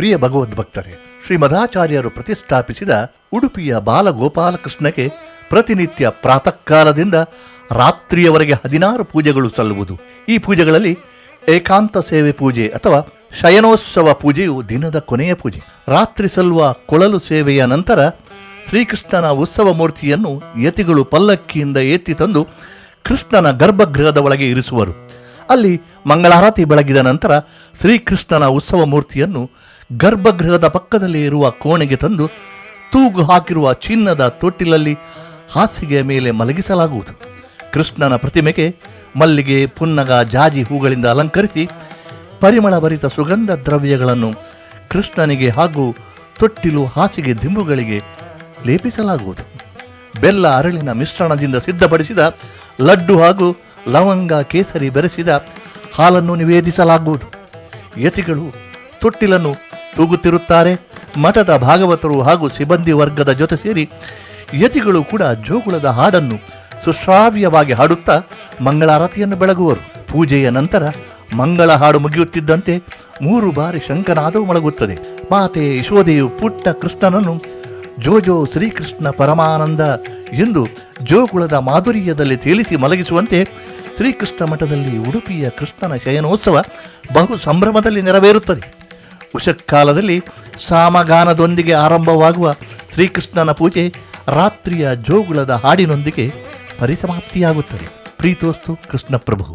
ಪ್ರಿಯ ಭಗವದ್ಭಕ್ತರೇ, ಶ್ರೀಮದಾಚಾರ್ಯರು ಪ್ರತಿಷ್ಠಾಪಿಸಿದ ಉಡುಪಿಯ ಬಾಲಗೋಪಾಲಕೃಷ್ಣಗೆ ಪ್ರತಿನಿತ್ಯ ಪ್ರಾತಃ ಕಾಲದಿಂದ ರಾತ್ರಿಯವರೆಗೆ 16 ಪೂಜೆಗಳು ಸಲ್ಲುವುದು. ಈ ಪೂಜೆಗಳಲ್ಲಿ ಏಕಾಂತ ಸೇವೆ ಪೂಜೆ ಅಥವಾ ಶಯನೋತ್ಸವ ಪೂಜೆಯು ದಿನದ ಕೊನೆಯ ಪೂಜೆ. ರಾತ್ರಿ ಸಲ್ಲುವ ಕೊಳಲು ಸೇವೆಯ ನಂತರ ಶ್ರೀಕೃಷ್ಣನ ಉತ್ಸವ ಮೂರ್ತಿಯನ್ನು ಯತಿಗಳು ಪಲ್ಲಕ್ಕಿಯಿಂದ ಎತ್ತಿ ತಂದು ಕೃಷ್ಣನ ಗರ್ಭಗೃಹದ ಒಳಗೆ ಇರಿಸುವರು. ಅಲ್ಲಿ ಮಂಗಳಾರತಿ ಬೆಳಗಿದ ನಂತರ ಶ್ರೀಕೃಷ್ಣನ ಉತ್ಸವ ಮೂರ್ತಿಯನ್ನು ಗರ್ಭಗೃಹದ ಪಕ್ಕದಲ್ಲಿ ಇರುವ ಕೋಣೆಗೆ ತಂದು ತೂಗು ಹಾಕಿರುವ ಚಿನ್ನದ ತೊಟ್ಟಿಲಲ್ಲಿ ಹಾಸಿಗೆಯ ಮೇಲೆ ಮಲಗಿಸಲಾಗುವುದು. ಕೃಷ್ಣನ ಪ್ರತಿಮೆಗೆ ಮಲ್ಲಿಗೆ, ಪುನ್ನಗ, ಜಾಜಿ ಹೂಗಳಿಂದ ಅಲಂಕರಿಸಿ ಪರಿಮಳಭರಿತ ಸುಗಂಧ ದ್ರವ್ಯಗಳನ್ನು ಕೃಷ್ಣನಿಗೆ ಹಾಗೂ ತೊಟ್ಟಿಲು, ಹಾಸಿಗೆ ದಿಂಬುಗಳಿಗೆ ಲೇಪಿಸಲಾಗುವುದು. ಬೆಲ್ಲ, ಅರಳಿನ ಮಿಶ್ರಣದಿಂದ ಸಿದ್ಧಪಡಿಸಿದ ಲಡ್ಡು ಹಾಗೂ ಲವಂಗ, ಕೇಸರಿ ಬೆರೆಸಿದ ಹಾಲನ್ನು ನಿವೇದಿಸಲಾಗುವುದು. ಯತಿಗಳು ತೊಟ್ಟಿಲನ್ನು ತೂಗುತ್ತಿರುತ್ತಾರೆ. ಮಠದ ಭಾಗವತರು ಹಾಗೂ ಸಿಬ್ಬಂದಿ ವರ್ಗದ ಜೊತೆ ಸೇರಿ ಯತಿಗಳು ಕೂಡ ಜೋಗುಳದ ಹಾಡನ್ನು ಸುಶ್ರಾವ್ಯವಾಗಿ ಹಾಡುತ್ತಾ ಮಂಗಳಾರತಿಯನ್ನು ಬೆಳಗುವರು. ಪೂಜೆಯ ನಂತರ ಮಂಗಳ ಹಾಡು ಮುಗಿಯುತ್ತಿದ್ದಂತೆ 3 ಬಾರಿ ಶಂಖನಾದವು ಮೊಳಗುತ್ತದೆ. ಮಾತೆ ಯಶೋದೆಯು ಪುಟ್ಟ ಕೃಷ್ಣನನ್ನು ಜೋಜೋ ಶ್ರೀಕೃಷ್ಣ ಪರಮಾನಂದ ಎಂದು ಜೋಗುಳದ ಮಾಧುರ್ಯದಲ್ಲಿ ತೇಲಿಸಿ ಮಲಗಿಸುವಂತೆ ಶ್ರೀಕೃಷ್ಣ ಮಠದಲ್ಲಿ ಉಡುಪಿಯ ಕೃಷ್ಣನ ಶಯನೋತ್ಸವ ಬಹು ಸಂಭ್ರಮದಲ್ಲಿ ನೆರವೇರುತ್ತದೆ. ಉಷಕ್ಕಾಲದಲ್ಲಿ ಸಾಮಗಾನದೊಂದಿಗೆ ಆರಂಭವಾಗುವ ಶ್ರೀಕೃಷ್ಣನ ಪೂಜೆ ರಾತ್ರಿಯ ಜೋಗುಳದ ಹಾಡಿನೊಂದಿಗೆ ಪರಿಸಮಾಪ್ತಿಯಾಗುತ್ತದೆ. ಪ್ರೀತೋಸ್ತು ಕೃಷ್ಣ ಪ್ರಭು.